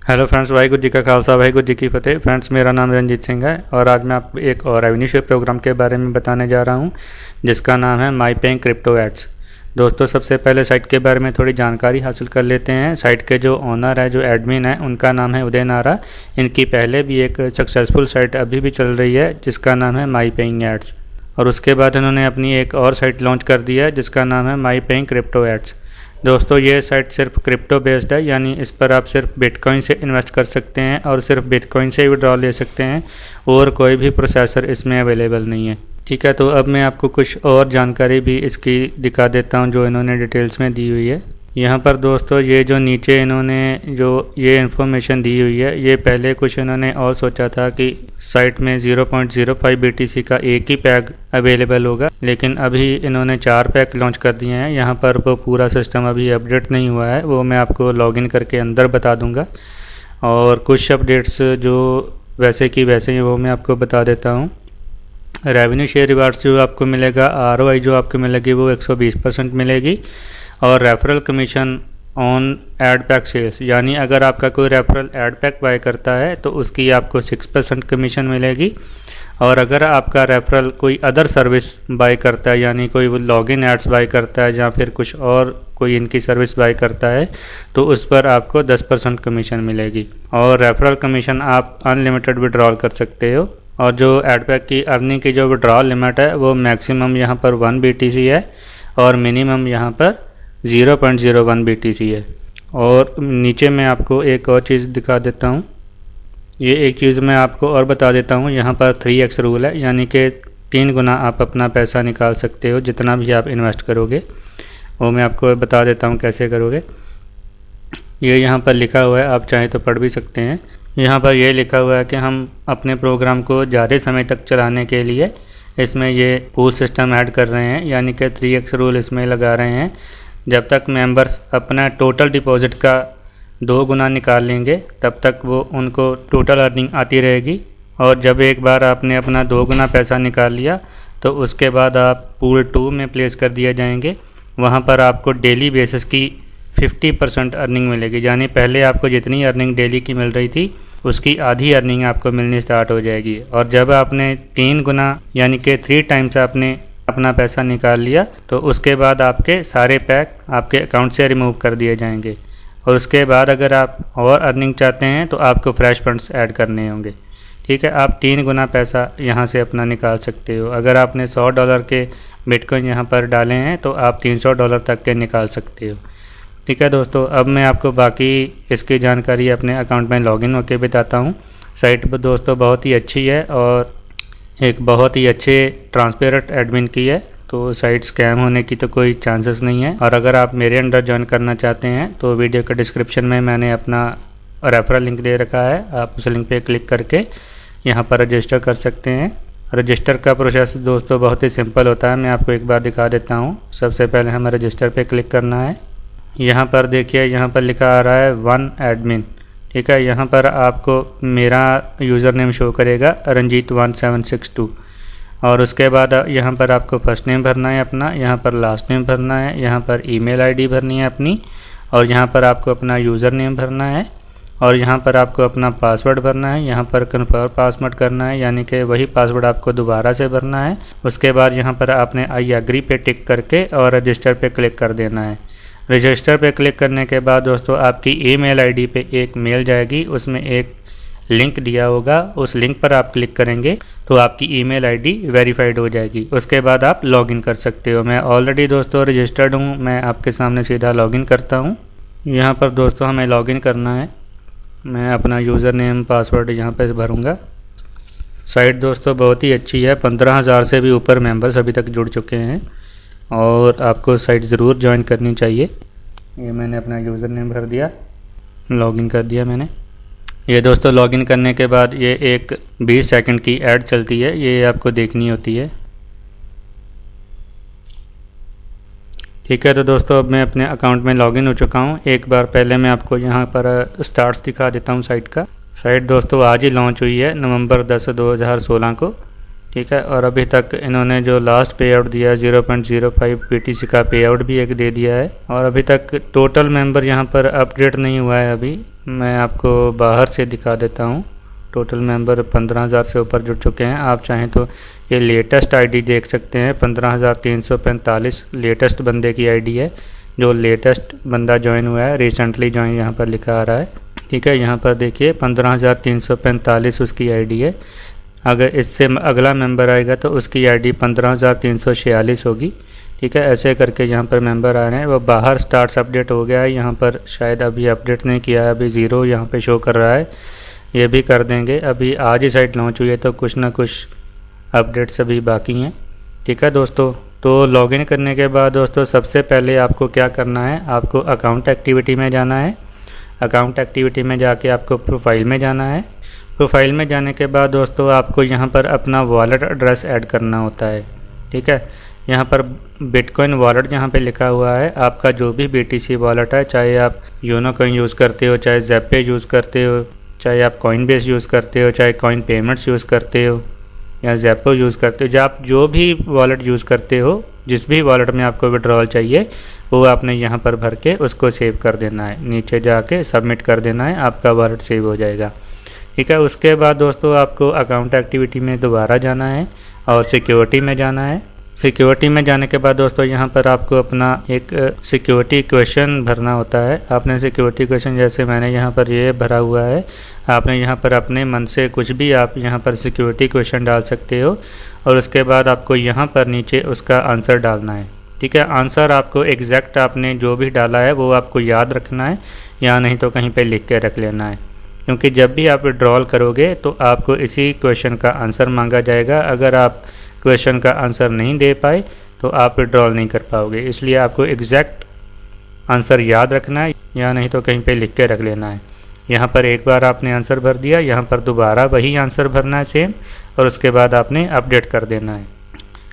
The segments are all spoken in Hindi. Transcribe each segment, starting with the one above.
हेलो फ्रेंड्स, वाहिगुरू जी का खालसा वाहिगुरू जी की फतेह। फ्रेंड्स, मेरा नाम रंजीत सिंह है और आज मैं आपको एक और रेवेन्यू शेयर प्रोग्राम के बारे में बताने जा रहा हूं, जिसका नाम है माई पेइंग क्रिप्टो एड्स। दोस्तों, सबसे पहले साइट के बारे में थोड़ी जानकारी हासिल कर लेते हैं। साइट के जो ओनर है, जो एडमिन है, उनका नाम है उदय नारा। इनकी पहले भी एक सक्सेसफुल साइट अभी भी चल रही है जिसका नाम है माई पेइंग एड्स, और उसके बाद इन्होंने अपनी एक और साइट लॉन्च कर दी है जिसका नाम है माई पेइंग क्रिप्टो एड्स। दोस्तों, ये साइट सिर्फ क्रिप्टो बेस्ड है, यानी इस पर आप सिर्फ बिटकॉइन से इन्वेस्ट कर सकते हैं और सिर्फ बिटकॉइन से विड्रॉ ले सकते हैं, और कोई भी प्रोसेसर इसमें अवेलेबल नहीं है। ठीक है, तो अब मैं आपको कुछ और जानकारी भी इसकी दिखा देता हूँ जो इन्होंने डिटेल्स में दी हुई है। यहाँ पर दोस्तों, ये जो नीचे इन्होंने जो ये इन्फॉर्मेशन दी हुई है, ये पहले कुछ इन्होंने और सोचा था कि साइट में 0.05 BTC का एक ही पैक अवेलेबल होगा, लेकिन अभी इन्होंने 4 पैक लॉन्च कर दिए हैं। यहाँ पर वो पूरा सिस्टम अभी अपडेट नहीं हुआ है, वो मैं आपको लॉगिन करके अंदर बता दूँगा। और कुछ अपडेट्स जो वैसे की वैसे ही वो मैं आपको बता देता हूँ। रेवेन्यू शेयर रिवार्ड्स जो आपको मिलेगा, ROI जो आपको मिलेगी वो 120% मिलेगी, और referral commission on ad pack sales, यानी अगर आपका कोई रेफरल एड पैक बाय करता है तो उसकी आपको 6% कमीशन मिलेगी। और अगर आपका रेफरल कोई अदर सर्विस बाय करता है, यानी कोई लॉगिन एड्स बाय करता है या फिर कुछ और कोई इनकी सर्विस बाय करता है, तो उस पर आपको 10% कमीशन मिलेगी। और रेफरल कमीशन आप अनलिमिटेड विड्रॉल कर सकते हो। और जो एड पैक की अर्निंग की जो विड्रॉल लिमिट है वो मैक्सिमम यहाँ पर 1 BTC है और मिनिमम यहाँ पर 0.01 BTC है। और नीचे मैं आपको एक और चीज़ दिखा देता हूँ। ये एक चीज़ मैं आपको और बता देता हूँ, यहाँ पर 3x रूल है, यानी कि 3 गुना आप अपना पैसा निकाल सकते हो जितना भी आप इन्वेस्ट करोगे। वो मैं आपको बता देता हूँ कैसे करोगे। ये यहाँ पर लिखा हुआ है, आप चाहें तो पढ़ भी सकते हैं। यहाँ पर ये लिखा हुआ है कि हम अपने प्रोग्राम को ज़्यादा समय तक चलाने के लिए इसमें ये पूल सिस्टम ऐड कर रहे हैं, यानी कि 3x रूल इसमें लगा रहे हैं। जब तक मेंबर्स अपना टोटल डिपॉजिट का 2 गुना निकाल लेंगे तब तक वो उनको टोटल अर्निंग आती रहेगी। और जब एक बार आपने अपना 2 गुना पैसा निकाल लिया तो उसके बाद आप पूल 2 में प्लेस कर दिए जाएंगे। वहाँ पर आपको डेली बेसिस की 50% अर्निंग मिलेगी, यानी पहले आपको जितनी अर्निंग डेली की मिल रही थी उसकी आधी अर्निंग आपको मिलनी स्टार्ट हो जाएगी। और जब आपने 3 गुना यानी कि 3 टाइम्स आपने अपना पैसा निकाल लिया तो उसके बाद आपके सारे पैक आपके अकाउंट से रिमूव कर दिए जाएंगे। और उसके बाद अगर आप और अर्निंग चाहते हैं तो आपको फ्रेश फंड्स ऐड करने होंगे। ठीक है, आप 3 गुना पैसा यहाँ से अपना निकाल सकते हो। अगर आपने $100 के बिटकॉइन यहाँ पर डाले हैं तो आप $300 तक के निकाल सकते हो। ठीक है दोस्तों, अब मैं आपको बाकी इसकी जानकारी अपने अकाउंट में लॉगिन होकर बताता हूँ। साइट दोस्तों बहुत ही अच्छी है और एक बहुत ही अच्छे ट्रांसपेरेंट एडमिन की है, तो साइट स्कैम होने की तो कोई चांसेस नहीं है। और अगर आप मेरे अंडर ज्वाइन करना चाहते हैं तो वीडियो के डिस्क्रिप्शन में मैंने अपना रेफरल लिंक दे रखा है, आप उस लिंक पे क्लिक करके यहाँ पर रजिस्टर कर सकते हैं। रजिस्टर का प्रोसेस दोस्तों बहुत ही सिंपल होता है, मैं आपको एक बार दिखा देता हूँ। सबसे पहले हमें रजिस्टर पे क्लिक करना है। यहाँ पर देखिए, यहाँ पर लिखा आ रहा है 1 एडमिन। ठीक है, यहाँ पर आपको मेरा यूज़र नेम शो करेगा Ranjit1762, और उसके बाद यहाँ पर आपको फर्स्ट नेम भरना है अपना, यहाँ पर लास्ट नेम भरना है, यहाँ पर ईमेल आईडी भरनी है अपनी, और यहाँ पर आपको अपना यूज़र नेम भरना है, और यहाँ पर आपको अपना पासवर्ड भरना है। यहाँ पर कन्फर्म पासवर्ड करना है, यानी कि वही पासवर्ड आपको दोबारा से भरना है। उसके बाद यहाँ पर आपने आई एग्री पे टिक करके और रजिस्टर पे क्लिक कर देना है। रजिस्टर पे क्लिक करने के बाद दोस्तों आपकी ईमेल आईडी पे एक मेल जाएगी, उसमें एक लिंक दिया होगा, उस लिंक पर आप क्लिक करेंगे तो आपकी ईमेल आईडी वेरीफाइड हो जाएगी। उसके बाद आप लॉगिन कर सकते हो। मैं ऑलरेडी दोस्तों रजिस्टर्ड हूँ, मैं आपके सामने सीधा लॉगिन करता हूँ। यहाँ पर दोस्तों हमें लॉगिन करना है, मैं अपना यूज़र नेम पासवर्ड यहाँ पर भरूँगा। साइट दोस्तों बहुत ही अच्छी है, 15,000 से भी ऊपर मेंबर्स अभी तक जुड़ चुके हैं और आपको साइट ज़रूर ज्वाइन करनी चाहिए। ये मैंने अपना यूज़र नेम भर दिया, लॉगिन कर दिया मैंने। ये दोस्तों लॉगिन करने के बाद ये एक 20 सेकंड की ऐड चलती है, ये आपको देखनी होती है। ठीक है, तो दोस्तों अब मैं अपने अकाउंट में लॉगिन हो चुका हूँ। एक बार पहले मैं आपको यहाँ पर स्टार्ट्स दिखा देता हूँ साइट का। साइट दोस्तों आज ही लॉन्च हुई है नवंबर 10, 2016 को। ठीक है, और अभी तक इन्होंने जो लास्ट पे आउट दिया है 0.05 BTC का पे आउट भी एक दे दिया है। और अभी तक टोटल मेंबर यहाँ पर अपडेट नहीं हुआ है अभी, मैं आपको बाहर से दिखा देता हूँ। टोटल मेंबर 15,000 से ऊपर जुड़ चुके हैं। आप चाहें तो ये लेटेस्ट आईडी देख सकते हैं, 15,345 लेटेस्ट बंदे की आईडी है। जो लेटेस्ट बंदा ज्वाइन हुआ है, रिसेंटली ज्वाइन यहाँ पर लिखा आ रहा है। ठीक है, यहाँ पर देखिए 15,345 उसकी आईडी है। अगर इससे अगला मेंबर आएगा तो उसकी आईडी 15,346 होगी। ठीक है, ऐसे करके यहाँ पर मेंबर आ रहे हैं। वो बाहर स्टार्ट्स अपडेट हो गया है, यहाँ पर शायद अभी अपडेट नहीं किया है, अभी 0 यहाँ पे शो कर रहा है। ये भी कर देंगे, अभी आज ही साइट लॉन्च हुई है तो कुछ ना कुछ अपडेट्स अभी बाकी हैं। ठीक है दोस्तों, तो लॉगिन करने के बाद दोस्तों सबसे पहले आपको क्या करना है, आपको अकाउंट एक्टिविटी में जाना है। अकाउंट एक्टिविटी में जाके आपको प्रोफाइल में जाना है। प्रोफाइल में जाने के बाद दोस्तों आपको यहाँ पर अपना वॉलेट एड्रेस ऐड करना होता है। ठीक है, यहाँ पर बिटकॉइन वॉलेट यहाँ पे लिखा हुआ है। आपका जो भी BTC वॉलेट है, चाहे आप योनो कॉइन यूज़ करते हो, चाहे ज़ेपे यूज़ करते हो, चाहे आप कॉइनबेस यूज़ करते हो, चाहे कॉइन पेमेंट्स यूज़ करते हो या ज़ेपो यूज़ करते हो, आप जो भी वॉलेट यूज़ करते हो, जिस भी वॉलेट में आपको विड्रॉल चाहिए वो आपने यहाँ पर भर के उसको सेव कर देना है। नीचे जाके सबमिट कर देना है, आपका वॉलेट सेव हो जाएगा। ठीक है, उसके बाद दोस्तों आपको अकाउंट एक्टिविटी में दोबारा जाना है और सिक्योरिटी में जाना है। सिक्योरिटी में जाने के बाद दोस्तों यहाँ पर आपको अपना एक सिक्योरिटी क्वेश्चन भरना होता है। आपने सिक्योरिटी क्वेश्चन, जैसे मैंने यहाँ पर ये भरा हुआ है, आपने यहाँ पर अपने मन से कुछ भी आप यहाँ पर सिक्योरिटी क्वेश्चन डाल सकते हो और उसके बाद आपको यहाँ पर नीचे उसका आंसर डालना है। ठीक है, आंसर आपको एग्जैक्ट आपने जो भी डाला है वो आपको याद रखना है, या नहीं तो कहीं पर लिख के रख लेना है, क्योंकि जब भी आप विड्रॉल करोगे तो आपको इसी क्वेश्चन का आंसर मांगा जाएगा। अगर आप क्वेश्चन का आंसर नहीं दे पाए तो आप विड्रॉल नहीं कर पाओगे। इसलिए आपको एग्जैक्ट आंसर याद रखना है, या नहीं तो कहीं पे लिख के रख लेना है। यहाँ पर एक बार आपने आंसर भर दिया, यहाँ पर दोबारा वही आंसर भरना है सेम, और उसके बाद आपने अपडेट कर देना है।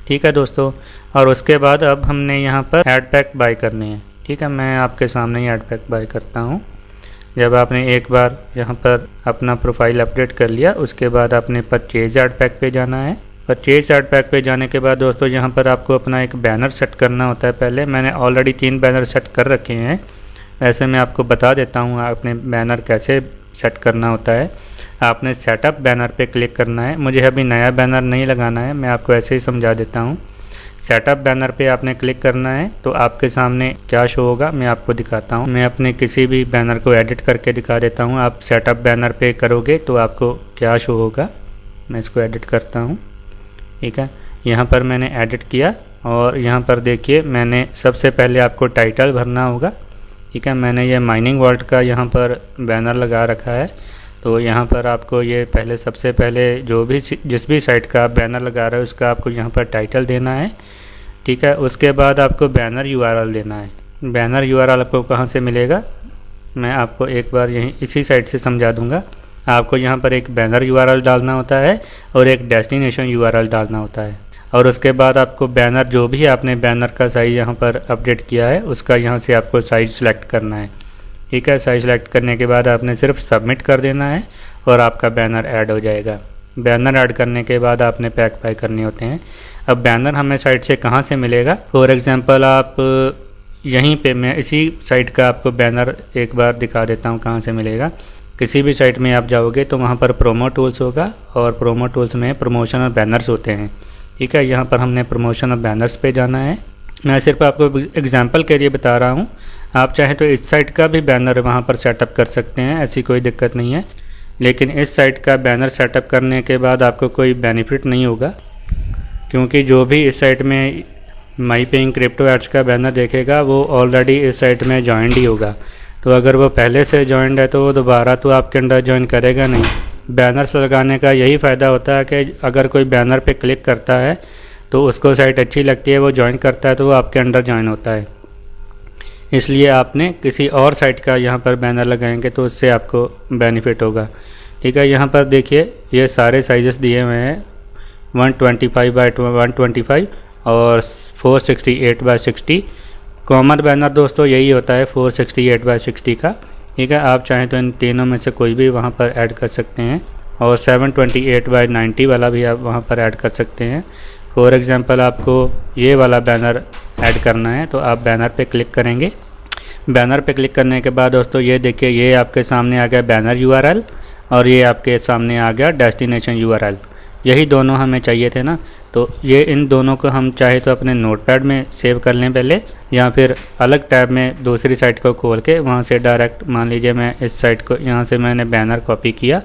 ठीक है दोस्तों, और उसके बाद अब हमने यहाँ पर ऐड पैक बाय करने हैं। ठीक है, मैं आपके सामने ही ऐड पैक बाय करता हूँ। जब आपने एक बार यहाँ पर अपना प्रोफाइल अपडेट कर लिया, उसके बाद आपने परचेज ऐड पैक पे जाना है। परचेज ऐड पैक पे जाने के बाद दोस्तों यहाँ पर आपको अपना एक बैनर सेट करना होता है। पहले मैंने ऑलरेडी 3 बैनर सेट कर रखे हैं, वैसे मैं आपको बता देता हूँ आपने बैनर कैसे सेट करना होता है। आपने सेटअप बैनर पे क्लिक करना है। मुझे अभी नया बैनर नहीं लगाना है, मैं आपको ऐसे ही समझा देता हूँ। सेटअप बैनर पे आपने क्लिक करना है तो आपके सामने क्या शो होगा मैं आपको दिखाता हूँ। मैं अपने किसी भी बैनर को एडिट करके दिखा देता हूँ। आप सेटअप बैनर पे करोगे तो आपको क्या शो होगा, मैं इसको एडिट करता हूँ। ठीक है, यहाँ पर मैंने एडिट किया और यहाँ पर देखिए मैंने सबसे पहले आपको टाइटल भरना होगा। ठीक है, मैंने ये माइनिंग वॉल्ट का यहाँ पर बैनर लगा रखा है, तो यहाँ पर आपको ये पहले सबसे पहले जिस भी साइट का आप बैनर लगा रहे हो उसका आपको यहाँ पर टाइटल देना है। ठीक है, उसके बाद आपको बैनर URL देना है। बैनर URL आपको कहाँ से मिलेगा मैं आपको एक बार यहीं इसी साइट से समझा दूँगा। आपको यहाँ पर एक बैनर URL डालना होता है और एक डेस्टिनेशन URL डालना होता है, और उसके बाद आपको बैनर जो भी आपने बैनर का साइज़ यहाँ पर अपडेट किया है उसका यहाँ से आपको साइज़ सेलेक्ट करना है। ठीक है, साइज़ सेलेक्ट करने के बाद आपने सिर्फ सबमिट कर देना है और आपका बैनर ऐड हो जाएगा। बैनर ऐड करने के बाद आपने पैक बाय करने होते हैं। अब बैनर हमें साइट से कहाँ से मिलेगा, फॉर एग्जांपल आप यहीं पे, मैं इसी साइट का आपको बैनर एक बार दिखा देता हूँ कहाँ से मिलेगा। किसी भी साइट में आप जाओगे तो वहाँ पर प्रोमो टूल्स होगा और प्रोमो टूल्स में प्रमोशन और बैनर्स होते हैं। ठीक है, यहाँ पर हमने प्रमोशन और बैनर्स पे जाना है। मैं सिर्फ आपको एग्जांपल के लिए बता रहा हूँ, आप चाहें तो इस साइट का भी बैनर वहाँ पर सेटअप कर सकते हैं, ऐसी कोई दिक्कत नहीं है। लेकिन इस साइट का बैनर सेटअप करने के बाद आपको कोई बेनिफिट नहीं होगा, क्योंकि जो भी इस साइट में माई पेइंग क्रिप्टो एड्स का बैनर देखेगा वो ऑलरेडी इस साइट में ज्वाइंड ही होगा। तो अगर वो पहले से ज्वाइंड है तो वो दोबारा तो आपके अंडर ज्वाइन करेगा नहीं। बैनर्स लगाने का यही फ़ायदा होता है कि अगर कोई बैनर पे क्लिक करता है तो उसको साइट अच्छी लगती है, वो ज्वाइन करता है तो वो आपके अंडर ज्वाइन होता है। इसलिए आपने किसी और साइट का यहाँ पर बैनर लगाएंगे तो उससे आपको बेनिफिट होगा। ठीक है, यहाँ पर देखिए ये सारे साइजेस दिए हुए हैं 125x125 और 468x60। कॉमन बैनर दोस्तों यही होता है 468x60 का। ठीक है, आप चाहें तो इन तीनों में से कोई भी वहाँ पर ऐड कर सकते हैं, और 728x90 वाला भी आप वहाँ पर ऐड कर सकते हैं। फॉर एग्जांपल आपको ये वाला बैनर ऐड करना है तो आप बैनर पे क्लिक करेंगे। बैनर पे क्लिक करने के बाद दोस्तों ये देखिए, ये आपके सामने आ गया बैनर यूआरएल और ये आपके सामने आ गया डेस्टिनेशन यूआरएल। यही दोनों हमें चाहिए थे ना, तो ये इन दोनों को हम चाहे तो अपने नोटपैड में सेव कर लें पहले, या फिर अलग टैब में दूसरी साइट को खोल के वहाँ से डायरेक्ट, मान लीजिए मैं इस साइट को यहाँ से मैंने बैनर कॉपी किया,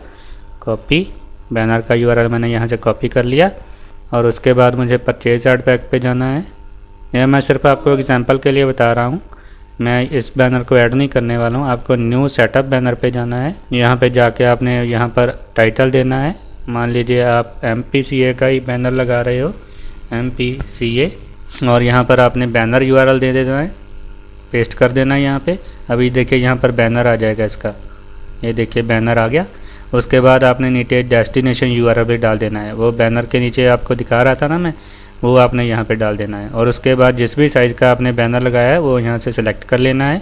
कॉपी बैनर का यूआरएल मैंने यहाँ से कॉपी कर लिया और उसके बाद मुझे परचेज ऐड पैक पे जाना है। यह मैं सिर्फ आपको एग्जांपल के लिए बता रहा हूँ, मैं इस बैनर को ऐड नहीं करने वाला हूँ। आपको न्यू सेटअप बैनर पे जाना है। यहाँ पे जाके आपने यहाँ पर टाइटल देना है। मान लीजिए आप MPCA का ही बैनर लगा रहे हो, MPCA, और यहाँ पर आपने बैनर यूआरएल दे देना है, पेस्ट कर देना है यहाँ पे। अभी देखिए यहाँ पर बैनर आ जाएगा इसका, ये देखिए बैनर आ गया। उसके बाद आपने नीचे डेस्टिनेशन यूआरएल भी डाल देना है, वो बैनर के नीचे आपको दिखा रहा था ना मैं, वो आपने यहाँ पे डाल देना है। और उसके बाद जिस भी साइज़ का आपने बैनर लगाया है वो यहाँ से सिलेक्ट कर लेना है,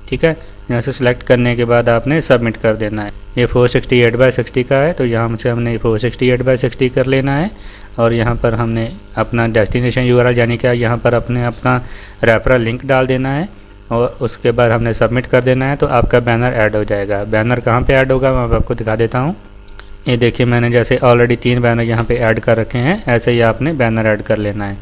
ठीक है। यहाँ से सिलेक्ट करने के बाद आपने सबमिट कर देना है। ये 468x60 का है, तो यहाँ से हमने 468x60 कर लेना है और यहाँ पर हमने अपना डेस्टिनेशन यूआरएल यानी कि यहाँ पर अपने अपना रेफरल लिंक डाल देना है और उसके बाद हमने सबमिट कर देना है, तो आपका बैनर ऐड हो जाएगा। बैनर कहाँ पे ऐड होगा मैं आपको दिखा देता हूँ। ये देखिए मैंने जैसे ऑलरेडी 3 बैनर यहाँ पे ऐड कर रखे हैं, ऐसे ही आपने बैनर ऐड कर लेना है।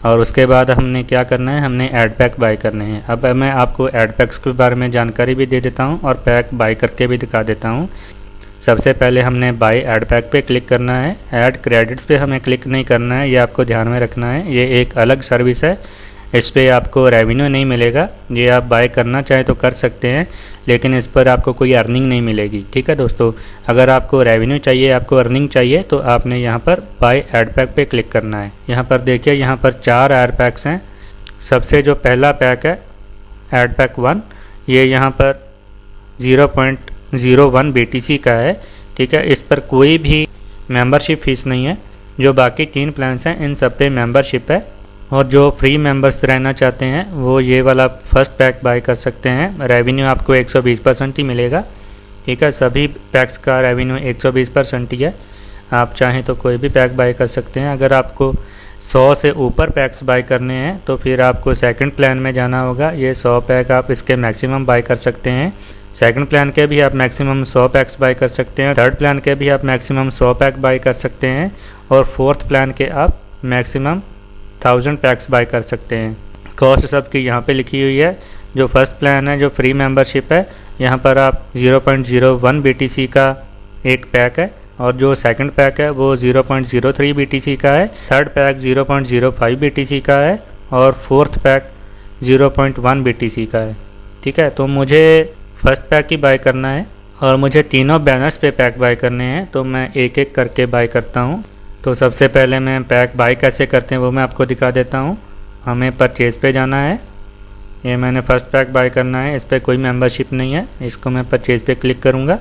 और उसके बाद हमने क्या करना है, हमने ऐड पैक बाय करने हैं। अब मैं आपको ऐड पैक्स के बारे में जानकारी भी दे देता हूँ और पैक बाय करके भी दिखा देता हूँ। सबसे पहले हमने बाय ऐड पैक पे क्लिक करना है। ऐड क्रेडिट्स पे हमें क्लिक नहीं करना है, ये आपको ध्यान में रखना है। ये एक अलग सर्विस है, इस पर आपको रेवेन्यू नहीं मिलेगा। ये आप बाय करना चाहें तो कर सकते हैं, लेकिन इस पर आपको कोई अर्निंग नहीं मिलेगी, ठीक है दोस्तों। अगर आपको रेवेन्यू चाहिए, आपको अर्निंग चाहिए, तो आपने यहाँ पर बाय ऐड पैक पे क्लिक करना है। यहाँ पर देखिए, यहाँ पर 4 ऐड पैक्स हैं। सबसे जो पहला पैक है ऐड पैक 1, ये यहाँ पर 0.01 BTC का है, ठीक है। इस पर कोई भी मेंबरशिप फ़ीस नहीं है। जो बाकी 3 प्लान्स हैं इन सब पे मेंबरशिप है, और जो फ्री मेंबर्स रहना चाहते हैं वो ये वाला फर्स्ट पैक बाय कर सकते हैं। रेवेन्यू आपको 120% ही मिलेगा, ठीक है। सभी पैक्स का रेवेन्यू 120% ही है। आप चाहें तो कोई भी पैक बाय कर सकते हैं। अगर आपको 100 से ऊपर पैक्स बाय करने हैं तो फिर आपको सेकंड प्लान में जाना होगा। ये 100 पैक आप इसके मैक्सिमम बाय कर सकते हैं। सेकंड प्लान के भी आप मैक्सिमम 100 पैक्स बाय कर सकते हैं। थर्ड प्लान के भी आप मैक्सिमम 100 पैक बाय कर सकते हैं, और फोर्थ प्लान के आप मैक्सिमम 1000 पैक्स बाय कर सकते हैं। कॉस्ट सबकी यहाँ पे लिखी हुई है। जो फर्स्ट प्लान है, जो फ्री मेंबरशिप है, यहाँ पर आप 0.01 BTC का एक पैक है, और जो सेकंड पैक है वो 0.03 BTC का है। थर्ड पैक 0.05 BTC का है, और फोर्थ पैक 0.1 BTC का है, ठीक है। तो मुझे फर्स्ट पैक ही बाय करना है, और मुझे तीनों बैनर्स पे पैक बाय करने हैं, तो मैं एक एक करके बाय करता हूँ। तो सबसे पहले मैं पैक बाय कैसे करते हैं वो मैं आपको दिखा देता हूँ। हमें परचेज़ पे जाना है। ये मैंने फर्स्ट पैक बाय करना है, इस पर कोई मेंबरशिप नहीं है। इसको मैं परचेज़ पे क्लिक करूँगा।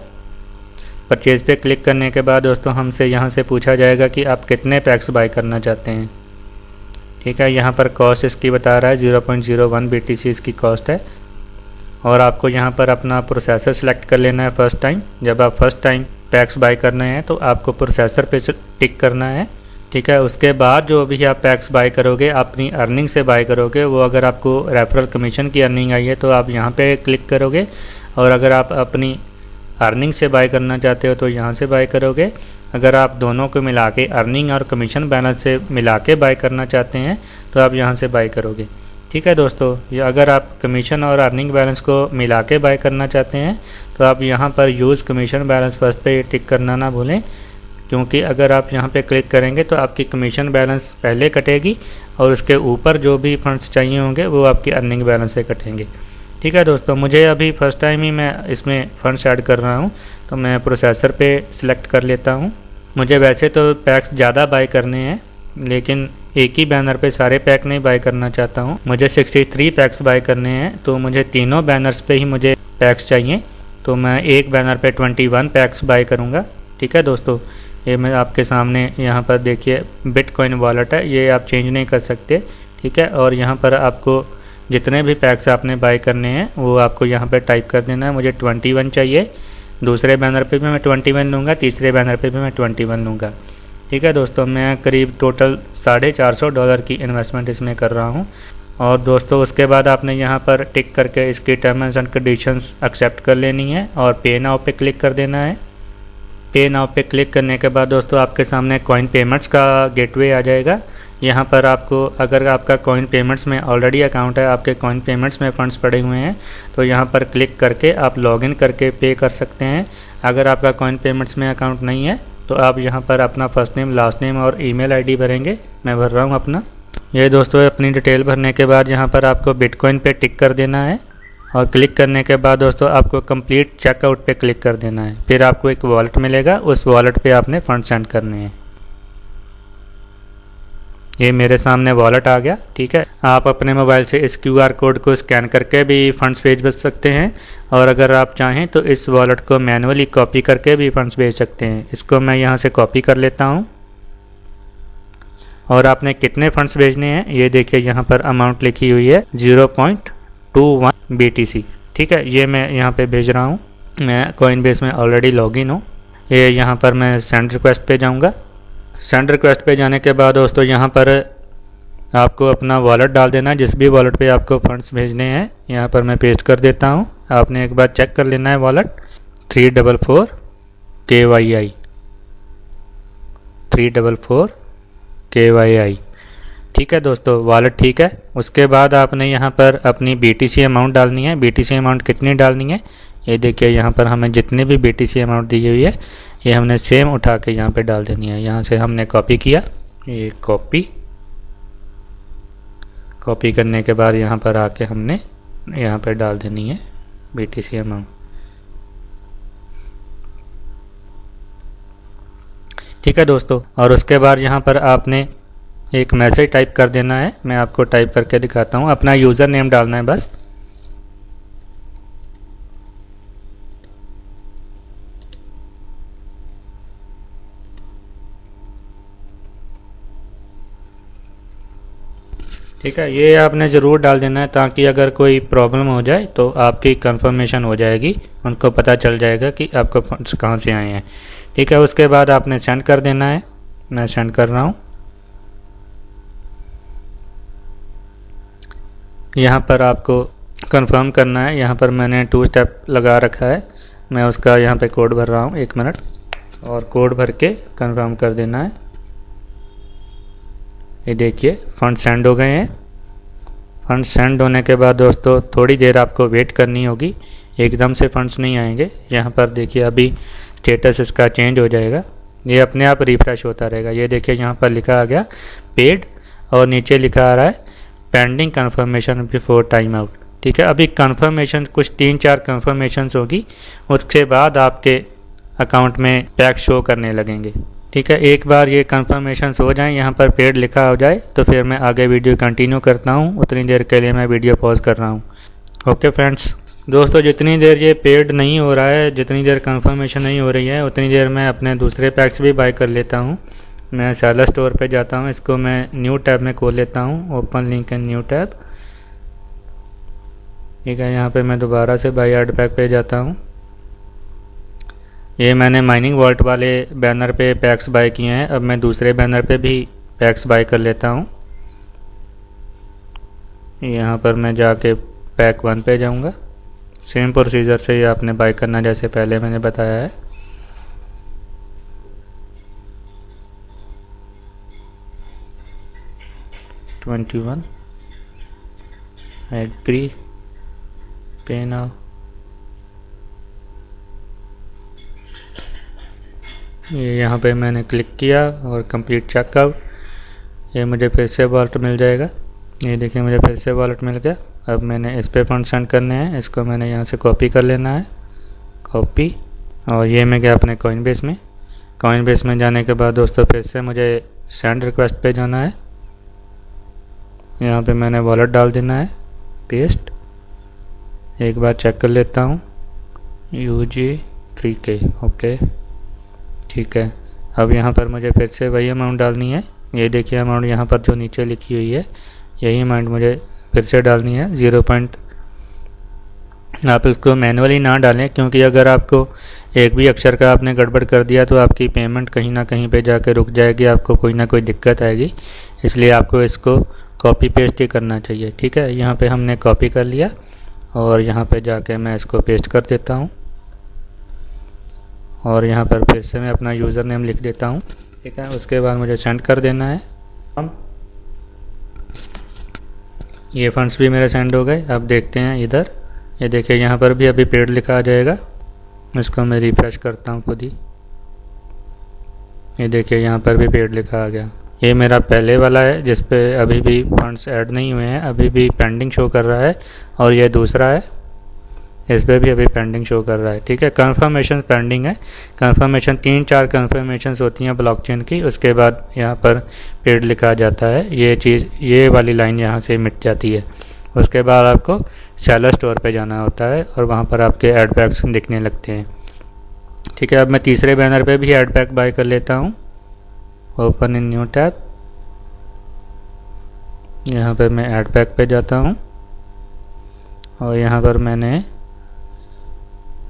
परचेज़ पे क्लिक करने के बाद दोस्तों हमसे यहाँ से पूछा जाएगा कि आप कितने पैक्स बाय करना चाहते हैं, ठीक है। यहाँ पर कॉस्ट इसकी बता रहा है 0.01 BTC इसकी कॉस्ट है, और आपको यहाँ पर अपना प्रोसेसर सेलेक्ट कर लेना है फर्स्ट टाइम। जब आप फर्स्ट टाइम पैक्स बाय करने हैं तो आपको प्रोसेसर पे टिक करना है, ठीक है। उसके बाद जो भी आप पैक्स बाय करोगे अपनी अर्निंग से बाय करोगे। वो अगर आपको रेफरल कमीशन की अर्निंग आई है तो आप यहाँ पे क्लिक करोगे, और अगर आप अपनी अर्निंग से बाय करना चाहते हो तो यहाँ से बाय करोगे। अगर आप दोनों को मिला के अर्निंग और कमीशन बैलेंस से मिला के बाय करना चाहते हैं तो आप यहाँ से बाय करोगे, ठीक है दोस्तों। ये अगर आप कमीशन और अर्निंग बैलेंस को मिला के बाय करना चाहते हैं तो आप यहाँ पर यूज़ कमीशन बैलेंस फर्स्ट पे टिक करना ना भूलें, क्योंकि अगर आप यहाँ पे क्लिक करेंगे तो आपकी कमीशन बैलेंस पहले कटेगी, और उसके ऊपर जो भी फंड्स चाहिए होंगे वो आपकी अर्निंग बैलेंस से कटेंगे, ठीक है दोस्तों। मुझे अभी फर्स्ट टाइम ही मैं इसमें फंड्स ऐड कर रहा हूँ, तो मैं प्रोसेसर पे सिलेक्ट कर लेता हूँ। मुझे वैसे तो पैक्स ज़्यादा बाय करने हैं, लेकिन एक ही बैनर पे सारे पैक नहीं बाय करना चाहता हूँ। मुझे 63 पैक्स बाय करने हैं, तो मुझे तीनों बैनर्स पे ही मुझे पैक्स चाहिए। तो मैं एक बैनर पे 21 पैक्स बाय करूँगा, ठीक है दोस्तों। ये मैं आपके सामने यहाँ पर देखिए बिटकॉइन वॉलेट है, ये आप चेंज नहीं कर सकते, ठीक है। और यहाँ पर आपको जितने भी पैक्स आपने बाय करने हैं वो आपको यहाँ पर टाइप कर देना है। मुझे 21 चाहिए, दूसरे बैनर पे भी मैं 21 लूँगा, तीसरे बैनर पे भी मैं 21 लूँगा, ठीक है दोस्तों। मैं करीब टोटल $450 की इन्वेस्टमेंट इसमें कर रहा हूँ, और दोस्तों उसके बाद आपने यहाँ पर टिक करके इसकी टर्म्स एंड कंडीशंस एक्सेप्ट कर लेनी है और पे नाउ पे क्लिक कर देना है। पे नाउ पे क्लिक करने के बाद दोस्तों आपके सामने कॉइन पेमेंट्स का गेटवे आ जाएगा। यहाँ पर आपको, अगर आपका कॉइन पेमेंट्स में ऑलरेडी अकाउंट है, आपके कॉइन पेमेंट्स में फ़ंड्स पड़े हुए हैं, तो यहाँ पर क्लिक करके आप लॉगिन करके पे कर सकते हैं। अगर आपका कॉइन पेमेंट्स में अकाउंट नहीं है तो आप यहाँ पर अपना फर्स्ट नेम, लास्ट नेम और ईमेल आईडी भरेंगे। मैं भर रहा हूँ अपना। ये दोस्तों अपनी डिटेल भरने के बाद यहाँ पर आपको बिटकॉइन पे टिक कर देना है और क्लिक करने के बाद दोस्तों आपको कंप्लीट चेकआउट पे क्लिक कर देना है। फिर आपको एक वॉलेट मिलेगा, उस वॉलेट पे आपने फ़ंड सेंड करने हैं। ये मेरे सामने वॉलेट आ गया। ठीक है, आप अपने मोबाइल से इस QR कोड को स्कैन करके भी फ़ंड्स भेज सकते हैं और अगर आप चाहें तो इस वॉलेट को मैनुअली कॉपी करके भी फ़ंड्स भेज सकते हैं। इसको मैं यहाँ से कॉपी कर लेता हूँ और आपने कितने फ़ंड्स भेजने हैं ये देखिए, यहाँ पर अमाउंट लिखी हुई है 0.21 BTC। ठीक है, ये मैं यहाँ पे भेज रहा हूँ। मैं कॉइनबेस में ऑलरेडी लॉगिन हूँ। ये यहाँ पर मैं सेंड रिक्वेस्ट पे जाऊँगा। सेंड रिक्वेस्ट पे जाने के बाद दोस्तों यहाँ पर आपको अपना वॉलेट डाल देना है, जिस भी वॉलेट पे आपको फंड्स भेजने हैं। यहाँ पर मैं पेस्ट कर देता हूँ। आपने एक बार चेक कर लेना है वॉलेट 344 KYI 344 KYI। ठीक है दोस्तों, वॉलेट ठीक है। उसके बाद आपने यहाँ पर अपनी BTC अमाउंट डालनी है। BTC अमाउंट कितनी डालनी है ये देखिए, यहाँ पर हमें जितनी भी BTC अमाउंट दी हुई है ये हमने सेम उठा के यहाँ पे डाल देनी है। यहाँ से हमने कॉपी किया, ये कॉपी करने के बाद यहाँ पर आके हमने यहाँ पे डाल देनी है BTC अमाउंट। ठीक है दोस्तों, और उसके बाद यहाँ पर आपने एक मैसेज टाइप कर देना है। मैं आपको टाइप करके दिखाता हूँ। अपना यूज़र नेम डालना है बस। ठीक है, ये आपने ज़रूर डाल देना है ताकि अगर कोई प्रॉब्लम हो जाए तो आपकी कंफर्मेशन हो जाएगी, उनको पता चल जाएगा कि आपको फंड्स कहाँ से आए हैं। ठीक है, उसके बाद आपने सेंड कर देना है। मैं सेंड कर रहा हूँ। यहाँ पर आपको कंफर्म करना है। यहाँ पर मैंने 2 स्टेप लगा रखा है। मैं उसका यहाँ पे कोड भर रहा हूँ, 1 मिनट, और कोड भर के कंफर्म कर देना है। ये देखिए फंड सेंड हो गए हैं। फंड सेंड होने के बाद दोस्तों थोड़ी देर आपको वेट करनी होगी, एकदम से फंड्स नहीं आएंगे। यहाँ पर देखिए अभी स्टेटस इसका चेंज हो जाएगा, ये अपने आप रिफ्रेश होता रहेगा। ये देखिए यहाँ पर लिखा आ गया पेड और नीचे लिखा आ रहा है pending confirmation before time out. ठीक है, अभी कन्फर्मेशन कुछ 3-4 कन्फर्मेशंस होगी, उसके बाद आपके अकाउंट में पैक शो करने लगेंगे। ठीक है, एक बार ये कन्फर्मेशंस हो जाएं, यहाँ पर पेड लिखा हो जाए तो फिर मैं आगे वीडियो कंटिन्यू करता हूँ। उतनी देर के लिए मैं वीडियो पॉज कर रहा हूँ। ओके फ्रेंड्स, दोस्तों जितनी देर ये पेड नहीं हो रहा है, जितनी देर कन्फर्मेशन नहीं हो रही है, उतनी देर मैं अपने दूसरे पैक्स भी बाय कर लेता हूँ। मैं सेलर स्टोर पे जाता हूँ, इसको मैं न्यू टैब में खोल लेता हूँ, open link and new tab. ठीक है, यहाँ पे मैं दोबारा से बाय ऐड पैक पे जाता हूँ। ये मैंने माइनिंग वॉल्ट वाले बैनर पे पैक्स बाय किए हैं, अब मैं दूसरे बैनर पे भी पैक्स बाय कर लेता हूँ। यहाँ पर मैं जाके पैक 1 पे जाऊँगा। सेम प्रोसीजर से ये आपने बाय करना जैसे पहले मैंने बताया है। एग्री पे नाउ। ये यहाँ पे मैंने क्लिक किया और कंप्लीट चेकआउट। ये मुझे फिर से वॉलेट मिल जाएगा। ये देखिए मुझे फिर से वॉलेट मिल गया। अब मैंने इस पे फंड सेंड करने हैं, इसको मैंने यहाँ से कॉपी कर लेना है, कॉपी। और ये मैं गया अपने कॉइनबेस में। कॉइनबेस में जाने के बाद दोस्तों फिर से मुझे सेंड रिक्वेस्ट पे जाना है। यहाँ पे मैंने वॉलेट डाल देना है, पेस्ट। एक बार चेक कर लेता हूँ, UG3K। ओके ठीक है, अब यहाँ पर मुझे फिर से वही अमाउंट डालनी है। ये देखिए अमाउंट यहाँ पर जो नीचे लिखी हुई है, यही अमाउंट मुझे फिर से डालनी है। 0 पॉइंट। आप इसको मैनुअली ना डालें, क्योंकि अगर आपको एक भी अक्षर का आपने गड़बड़ कर दिया तो आपकी पेमेंट कहीं ना कहीं पे जाके रुक जाएगी, आपको कोई ना कोई दिक्कत आएगी। इसलिए आपको इसको कॉपी पेस्ट ही करना चाहिए। ठीक है, यहाँ पे हमने कॉपी कर लिया और यहाँ पे जाके मैं इसको पेस्ट कर देता हूँ और यहाँ पर फिर से मैं अपना यूज़र नेम लिख देता हूँ। ठीक है, उसके बाद मुझे सेंड कर देना है। ये फंड्स भी मेरे सेंड हो गए। अब देखते हैं इधर, ये देखिए यहाँ पर भी अभी पेड लिखा आ जाएगा। इसको मैं रिफ्रेश करता हूँ खुद ही। ये देखिए यहाँ पर भी पेड लिखा आ गया। ये मेरा पहले वाला है जिस पे अभी भी फंड्स ऐड नहीं हुए हैं, अभी भी पेंडिंग शो कर रहा है। और ये दूसरा है, इस पर भी अभी पेंडिंग शो कर रहा है। ठीक है, कंफर्मेशन पेंडिंग है। कंफर्मेशन 3-4 कंफर्मेशंस होती हैं ब्लॉकचेन की, उसके बाद यहाँ पर पेड लिखा जाता है। ये चीज़, ये वाली लाइन यहाँ से मिट जाती है। उसके बाद आपको सेलर स्टोर पे जाना होता है और वहाँ पर आपके ऐड पैक्स दिखने लगते हैं। ठीक है, अब मैं तीसरे बैनर पे भी ऐड पैक बाय कर लेता हूँ। ओपन इन न्यू टैब, यहाँ पर मैं ऐड पैक पे जाता हूँ और यहाँ पर मैंने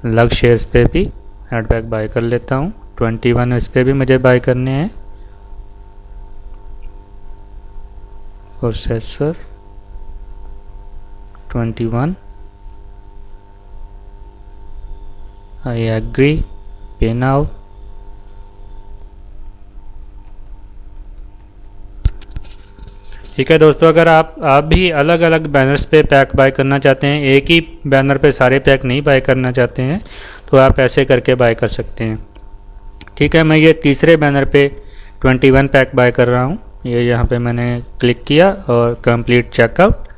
लग शेयर्स पे भी ऐड पैक बाय कर लेता हूँ। 21 इस पे भी मुझे बाय करने हैं। प्रोसेसर 21, आई एग्री, पे नाउ। ठीक है दोस्तों, अगर आप भी अलग अलग बैनर्स पे पैक बाय करना चाहते हैं, एक ही बैनर पे सारे पैक नहीं बाय करना चाहते हैं, तो आप ऐसे करके बाय कर सकते हैं। ठीक है, मैं ये तीसरे बैनर पे 21 पैक बाय कर रहा हूँ। ये यहाँ पे मैंने क्लिक किया और कंप्लीट चेकआउट।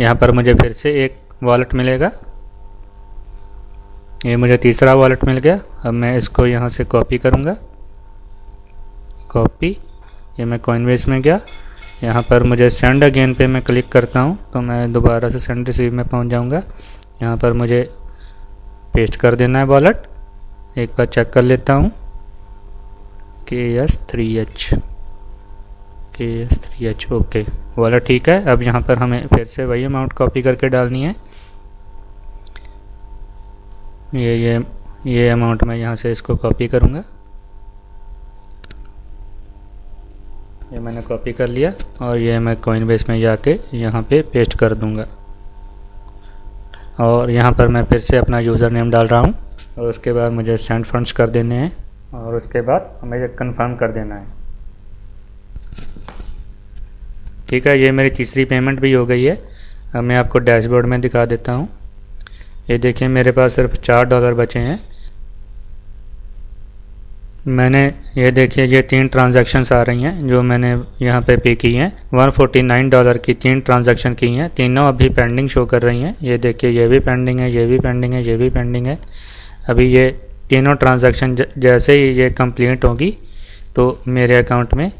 यहाँ पर मुझे फिर से एक वॉलेट मिलेगा। ये मुझे तीसरा वॉलेट मिल गया। अब मैं इसको यहाँ से कॉपी करूँगा, कॉपी। ये मैं कॉइनबेस में गया, यहाँ पर मुझे सेंड अगेन पे मैं क्लिक करता हूँ तो मैं दोबारा से सेंड रिसीव में पहुँच जाऊँगा। यहाँ पर मुझे पेस्ट कर देना है वॉलेट। एक बार चेक कर लेता हूँ, KS3H, ओके, वॉलेट ठीक है। अब यहाँ पर हमें फिर से वही अमाउंट कॉपी करके डालनी है। ये अमाउंट मैं यहाँ से इसको कॉपी करूँगा। ये मैंने कॉपी कर लिया और ये मैं कॉइनबेस में जाके यहाँ पे पेस्ट कर दूँगा और यहाँ पर मैं फिर से अपना यूज़र नेम डाल रहा हूँ और उसके बाद मुझे सेंड फंड्स कर देने हैं और उसके बाद हमें ये कंफर्म कर देना है। ठीक है, ये मेरी तीसरी पेमेंट भी हो गई है। अब मैं आपको डैशबोर्ड में दिखा देता हूँ। ये देखिए मेरे पास सिर्फ $4 बचे हैं। मैंने, ये देखिए, ये 3 ट्रांजैक्शंस आ रही हैं जो मैंने यहाँ पे की हैं। $149 की 3 ट्रांजैक्शन की हैं, तीनों अभी पेंडिंग शो कर रही हैं। ये देखिए, ये भी पेंडिंग है, ये भी पेंडिंग है, ये भी पेंडिंग है। अभी ये तीनों ट्रांजैक्शन जैसे ही ये कंप्लीट होगी तो मेरे अकाउंट में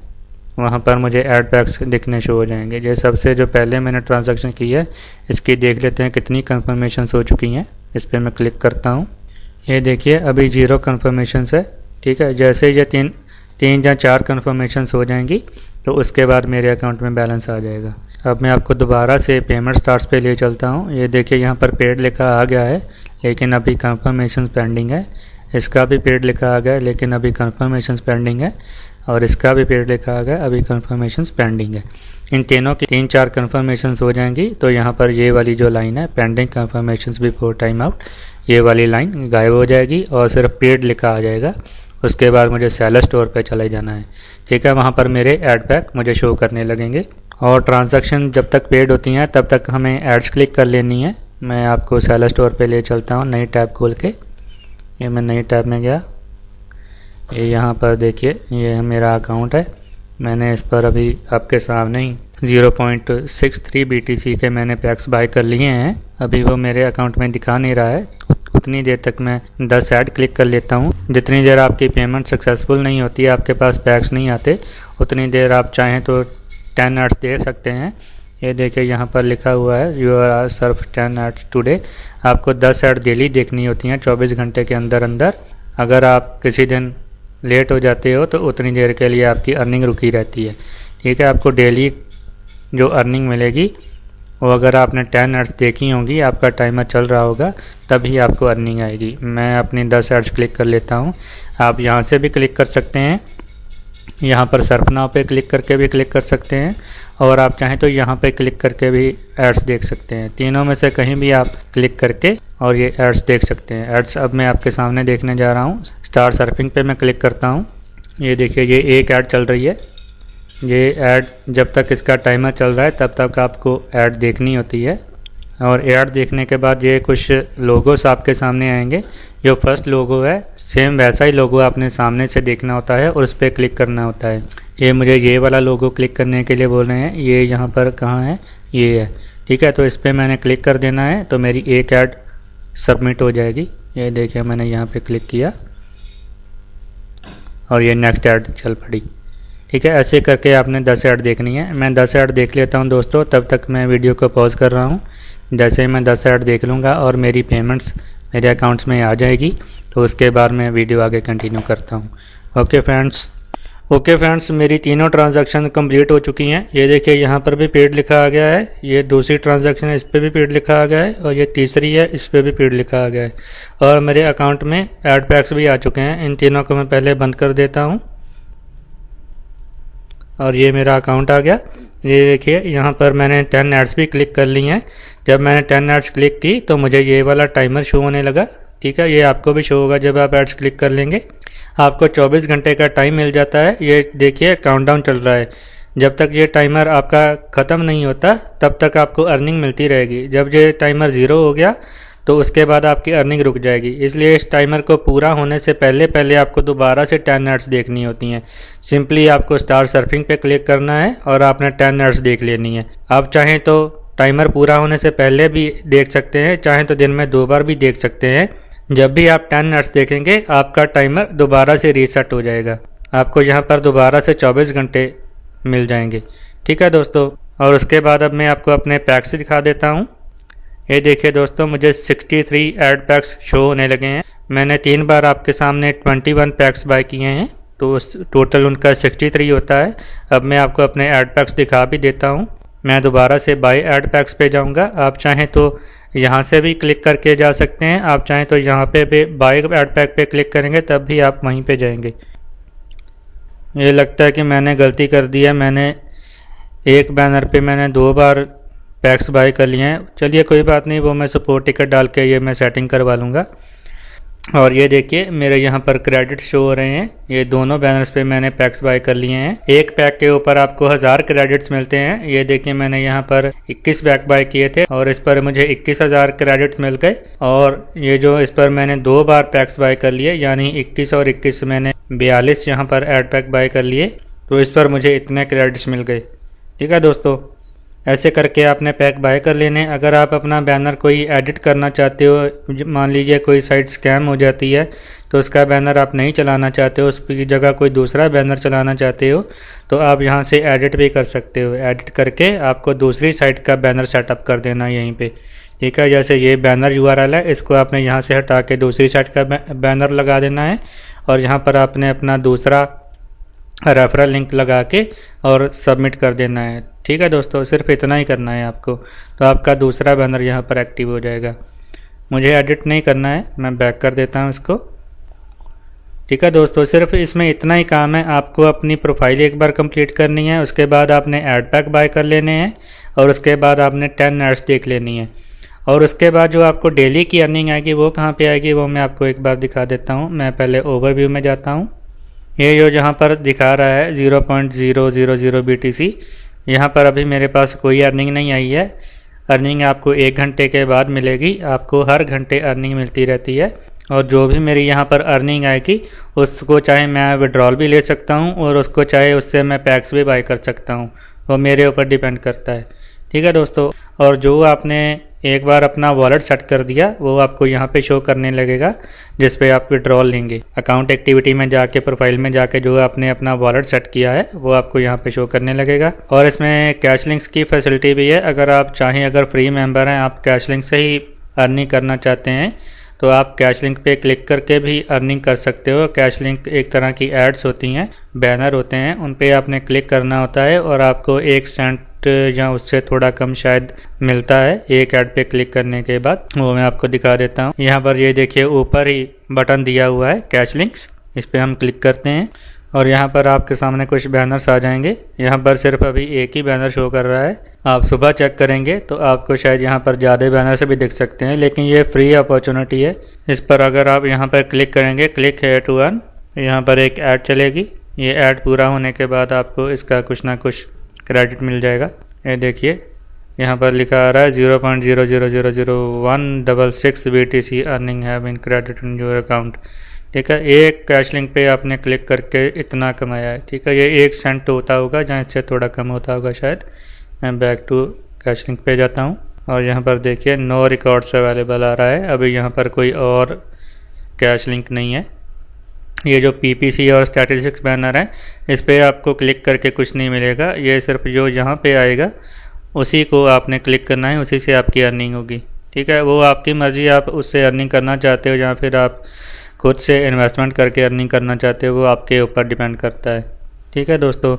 वहाँ पर मुझे ऐड पैक्स दिखने शो हो जाएंगे। ये सबसे जो पहले मैंने ट्रांजैक्शन की है, इसकी देख लेते हैं कितनी कंफर्मेशंस हो चुकी हैं। इस पर मैं क्लिक करता हूँ। ये देखिए अभी 0 कंफर्मेशंस है। ठीक है, जैसे ये 3 या 4 कंफर्मेशंस हो जाएंगी तो उसके बाद मेरे अकाउंट में बैलेंस आ जाएगा। अब मैं आपको दोबारा से पेमेंट स्टार्ट्स पे ले चलता हूँ। ये देखिए यहाँ पर पेड लिखा आ गया है लेकिन अभी कंफर्मेशन पेंडिंग है। इसका भी पेड लिखा आ गया है लेकिन अभी कंफर्मेशन पेंडिंग है और इसका भी पेड लिखा आ गया, अभी कंफर्मेशन पेंडिंग है। इन तीनों की 3-4 कंफर्मेशन हो जाएंगी तो यहाँ पर ये वाली जो लाइन है, pending confirmation before time out, ये वाली लाइन गायब हो जाएगी और सिर्फ पेड लिखा आ जाएगा। उसके बाद मुझे सेलर स्टोर पे चले जाना है। ठीक है, वहाँ पर मेरे ऐड पैक मुझे शो करने लगेंगे और ट्रांजैक्शन जब तक पेड होती हैं तब तक हमें एड्स क्लिक कर लेनी है। मैं आपको सेलर स्टोर पे ले चलता हूँ नई टैब खोल के। ये मैं नई टैब में गया। ये यहाँ पर देखिए, ये मेरा अकाउंट है। मैंने इस पर अभी आपके सामने ही 0.63 BTC के मैंने पैक्स बाय कर लिए हैं। अभी वो मेरे अकाउंट में दिखा नहीं रहा है। उतनी देर तक मैं 10 ऐड क्लिक कर लेता हूँ। जितनी देर आपकी पेमेंट सक्सेसफुल नहीं होती है, आपके पास पैक्स नहीं आते, उतनी देर आप चाहें तो 10 ऐड्स दे सकते हैं। ये देखिए यहाँ पर लिखा हुआ है you are serve 10 ads today. आपको 10 ऐड डेली देखनी होती हैं 24 घंटे के अंदर अंदर। अगर आप किसी दिन लेट हो जाते हो तो उतनी देर के लिए आपकी अर्निंग रुकी रहती है। ठीक है, आपको डेली जो अर्निंग मिलेगी वो अगर आपने 10 ऐड्स देखी होंगी, आपका टाइमर चल रहा होगा, तभी आपको अर्निंग आएगी। मैं अपनी 10 ऐड्स क्लिक कर लेता हूँ। आप यहाँ से भी क्लिक कर सकते हैं, यहाँ पर सर्फ नाउ पे क्लिक करके भी क्लिक कर सकते हैं और आप चाहें तो यहाँ पे क्लिक करके भी एड्स देख सकते हैं। तीनों में से कहीं भी आप क्लिक करके और ये एड्स देख सकते हैं। एड्स अब मैं आपके सामने देखने जा रहा हूँ। स्टार सर्फिंग पे मैं क्लिक करता हूँ। ये देखिए ये एक ऐड चल रही है। ये ऐड जब तक इसका टाइमर चल रहा है तब तक आपको ऐड देखनी होती है। और ऐड देखने के बाद ये कुछ लोगोस आपके सामने आएंगे। जो फर्स्ट लोगो है सेम वैसा ही लोगो आपने सामने से देखना होता है और उस पर क्लिक करना होता है। ये मुझे ये वाला लोगो क्लिक करने के लिए बोल रहे हैं। ये यहाँ पर कहाँ है, ये है, ठीक है। तो इस पर मैंने क्लिक कर देना है तो मेरी एक ऐड सबमिट हो जाएगी। ये देखिए मैंने यहाँ पे क्लिक किया और ये नेक्स्ट ऐड चल पड़ी, ठीक है। ऐसे करके आपने 10 ऐड देखनी है। मैं 10 ऐड देख लेता हूँ दोस्तों, तब तक मैं वीडियो को पॉज कर रहा हूँ। जैसे ही मैं 10 ऐड देख लूँगा और मेरी पेमेंट्स मेरे अकाउंट्स में आ जाएगी तो उसके बाद मैं वीडियो आगे कंटिन्यू करता हूँ। ओके फ्रेंड्स, मेरी तीनों ट्रांजैक्शन कंप्लीट हो चुकी हैं। ये देखिए यहाँ पर भी पेड लिखा आ गया है। ये दूसरी ट्रांजैक्शन है, इस पर भी पेड लिखा आ गया है और ये तीसरी है, इस पर भी पेड लिखा आ गया है। और मेरे अकाउंट में ऐड पैक्स भी आ चुके हैं। इन तीनों को मैं पहले बंद कर देता हूँ और ये मेरा अकाउंट आ गया। ये देखिए यहाँ पर मैंने 10 एड्स भी क्लिक कर ली हैं। जब मैंने 10 एड्स क्लिक की तो मुझे ये वाला टाइमर शो होने लगा, ठीक है। ये आपको भी शो होगा जब आप एड्स क्लिक कर लेंगे। आपको 24 घंटे का टाइम मिल जाता है। ये देखिए काउंटडाउन चल रहा है। जब तक ये टाइमर आपका ख़त्म नहीं होता तब तक आपको अर्निंग मिलती रहेगी। जब ये टाइमर 0 हो गया तो उसके बाद आपकी अर्निंग रुक जाएगी। इसलिए इस टाइमर को पूरा होने से पहले आपको दोबारा से 10 एड्स देखनी होती हैं। सिंपली आपको स्टार सर्फिंग पे क्लिक करना है और आपने 10 एड्स देख लेनी है। आप चाहें तो टाइमर पूरा होने से पहले भी देख सकते हैं, चाहें तो दिन में 2 बार भी देख सकते हैं। जब भी आप 10 एड्स देखेंगे आपका टाइमर दोबारा से रीसेट हो जाएगा। आपको यहाँ पर दोबारा से 24 घंटे मिल जाएंगे, ठीक है दोस्तों। और उसके बाद अब मैं आपको अपने पैक्स दिखा देता हूँ। ये देखिए दोस्तों, मुझे 63 ऐड पैक्स शो होने लगे हैं। मैंने 3 बार आपके सामने 21 पैक्स बाय किए हैं तो टोटल उनका 63 होता है। अब मैं आपको अपने ऐड पैक्स दिखा भी देता हूँ। मैं दोबारा से बाय ऐड पैक्स पे जाऊँगा। आप चाहें तो यहाँ से भी क्लिक करके जा सकते हैं। आप चाहें तो यहाँ पे भी बाय ऐड पैक पे क्लिक करेंगे तब भी आप वहीं पे जाएंगे। ये लगता है कि मैंने गलती कर दी है। मैंने एक बैनर पे मैंने 2 बार पैक्स बाय कर लिए हैं। चलिए कोई बात नहीं, वो मैं सपोर्ट टिकट डाल के ये मैं सेटिंग करवा लूँगा। और ये देखिए मेरे यहाँ पर क्रेडिट शो हो रहे हैं। ये दोनों बैनर्स पे मैंने पैक्स बाय कर लिए हैं। एक पैक के ऊपर आपको 1000 क्रेडिट्स मिलते हैं। ये देखिए मैंने यहाँ पर 21 पैक बाय किए थे और इस पर मुझे 21,000 क्रेडिट्स मिल गए। और ये जो इस पर मैंने 2 बार पैक्स बाय कर लिए, यानी 21 और 21 मैंने 42 यहाँ पर ऐड पैक बाय कर लिए, तो इस पर मुझे इतने क्रेडिट्स मिल गए, ठीक है दोस्तों। ऐसे करके आपने पैक बाय कर लेने। अगर आप अपना बैनर कोई एडिट करना चाहते हो, मान लीजिए कोई साइट स्कैम हो जाती है तो उसका बैनर आप नहीं चलाना चाहते हो, उसकी जगह कोई दूसरा बैनर चलाना चाहते हो, तो आप यहाँ से एडिट भी कर सकते हो। एडिट करके आपको दूसरी साइट का बैनर सेटअप कर देना यहीं पे, ठीक है। जैसे ये बैनर URL है, इसको आपने यहाँ से हटा के दूसरी साइट का बैनर लगा देना है और यहाँ पर आपने अपना दूसरा रेफरल लिंक लगा के और सबमिट कर देना है, ठीक है दोस्तों। सिर्फ इतना ही करना है आपको, तो आपका दूसरा बैनर यहाँ पर एक्टिव हो जाएगा। मुझे एडिट नहीं करना है, मैं बैक कर देता हूँ इसको, ठीक है दोस्तों। सिर्फ इसमें इतना ही काम है। आपको अपनी प्रोफाइल एक बार कंप्लीट करनी है, उसके बाद आपने ऐड पैक बाय कर लेने हैं और उसके बाद आपने 10 एड्स देख लेनी है। और उसके बाद जो आपको डेली की अर्निंग आएगी वो कहाँ पे आएगी वो मैं आपको एक बार दिखा देता हूँ। मैं पहले ओवरव्यू में जाता हूँ। ये जो जहाँ पर दिखा रहा है 0.000 BTC, यहाँ पर अभी मेरे पास कोई अर्निंग नहीं आई है। अर्निंग आपको 1 घंटे के बाद मिलेगी। आपको हर घंटे अर्निंग मिलती रहती है और जो भी मेरी यहाँ पर अर्निंग आएगी उसको चाहे मैं विड्रॉल भी ले सकता हूँ और उसको चाहे उससे मैं पैक्स भी बाय कर सकता हूँ, वो मेरे ऊपर डिपेंड करता है, ठीक है दोस्तों। और जो आपने एक बार अपना वॉलेट सेट कर दिया वो आपको यहाँ पे शो करने लगेगा, जिस पे आप विड्रॉल लेंगे। अकाउंट एक्टिविटी में जाके प्रोफाइल में जाके जो आपने अपना वॉलेट सेट किया है वो आपको यहाँ पे शो करने लगेगा। और इसमें कैश लिंक्स की फैसिलिटी भी है। अगर आप चाहें, अगर फ्री मेंबर हैं, आप कैश लिंक से ही अर्निंग करना चाहते हैं तो आप कैश लिंक पे क्लिक करके भी अर्निंग कर सकते हो। कैश लिंक एक तरह की एड्स होती हैं, बैनर होते हैं, उन पे आपने क्लिक करना होता है और आपको 1 सेंट या उससे थोड़ा कम शायद मिलता है एक ऐड पे क्लिक करने के बाद। वो मैं आपको दिखा देता हूँ। यहाँ पर ये देखिए ऊपर ही बटन दिया हुआ है कैश लिंक्स, इस पर हम क्लिक करते हैं और यहाँ पर आपके सामने कुछ बैनर्स आ जाएंगे। यहाँ पर सिर्फ अभी एक ही बैनर शो कर रहा है। आप सुबह चेक करेंगे तो आपको शायद यहाँ पर ज़्यादा बैनर से भी दिख सकते हैं, लेकिन ये फ्री अपॉर्चुनिटी है। इस पर अगर आप यहाँ पर क्लिक करेंगे, क्लिक है टू अर्न, यहाँ पर एक ऐड चलेगी। ये ऐड पूरा होने के बाद आपको इसका कुछ ना कुछ क्रेडिट मिल जाएगा। ये देखिए यहाँ पर लिखा आ रहा है 0.00000166 BTC earning have been credit in your account. ठीक है, एक कैश लिंक पे आपने क्लिक करके इतना कमाया है। ठीक है, ये 1 सेंट होता होगा, जहाँ इससे थोड़ा कम होता होगा शायद। मैं बैक टू कैश लिंक पे जाता हूँ और यहाँ पर देखिए नो रिकॉर्ड्स अवेलेबल आ रहा है। अभी यहाँ पर कोई और कैश लिंक नहीं है। ये जो PPC और स्टैटिस्टिक्स बैनर है, इस पर आपको क्लिक करके कुछ नहीं मिलेगा। ये सिर्फ जो यहाँ पे आएगा उसी को आपने क्लिक करना है, उसी से आपकी अर्निंग होगी। ठीक है, वो आपकी मर्ज़ी, आप उससे अर्निंग करना चाहते हो या फिर आप खुद से इन्वेस्टमेंट करके अर्निंग करना चाहते हो, वो आपके ऊपर डिपेंड करता है। ठीक है दोस्तों,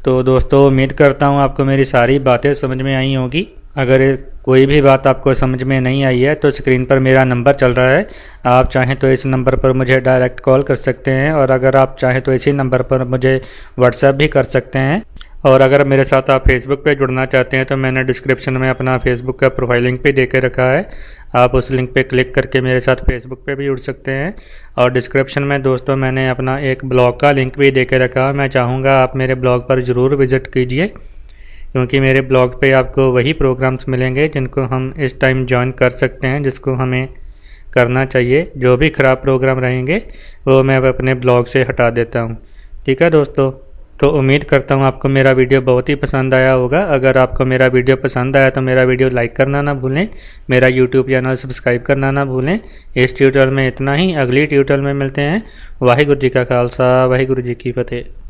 तो दोस्तों उम्मीद करता हूँ आपको मेरी सारी बातें समझ में आई होगी। अगर कोई भी बात आपको समझ में नहीं आई है तो स्क्रीन पर मेरा नंबर चल रहा है, आप चाहें तो इस नंबर पर मुझे डायरेक्ट कॉल कर सकते हैं, और अगर आप चाहें तो इसी नंबर पर मुझे व्हाट्सएप भी कर सकते हैं। और अगर मेरे साथ आप फेसबुक पे जुड़ना चाहते हैं तो मैंने डिस्क्रिप्शन में अपना फेसबुक का प्रोफाइल लिंक भी दे के रखा है। आप उस लिंक पे क्लिक करके मेरे साथ फेसबुक पे भी जुड़ सकते हैं। और डिस्क्रिप्शन में दोस्तों मैंने अपना एक ब्लॉग का लिंक भी दे के रखा है। मैं चाहूँगा आप मेरे ब्लॉग पर ज़रूर विज़िट कीजिए, क्योंकि मेरे ब्लॉग पे आपको वही प्रोग्राम्स मिलेंगे जिनको हम इस टाइम ज्वाइन कर सकते हैं, जिसको हमें करना चाहिए। जो भी ख़राब प्रोग्राम रहेंगे वो मैं अपने ब्लॉग से हटा देता हूँ। ठीक है दोस्तों, तो उम्मीद करता हूँ आपको मेरा वीडियो बहुत ही पसंद आया होगा। अगर आपको मेरा वीडियो पसंद आया तो मेरा वीडियो लाइक करना ना भूलें, मेरा यूट्यूब चैनल सब्सक्राइब करना ना भूलें। इस ट्यूटोरियल में इतना ही, अगली ट्यूटोरियल में मिलते हैं। वाहिगुरू जी का खालसा, वाहिगुरू जी की फतेह।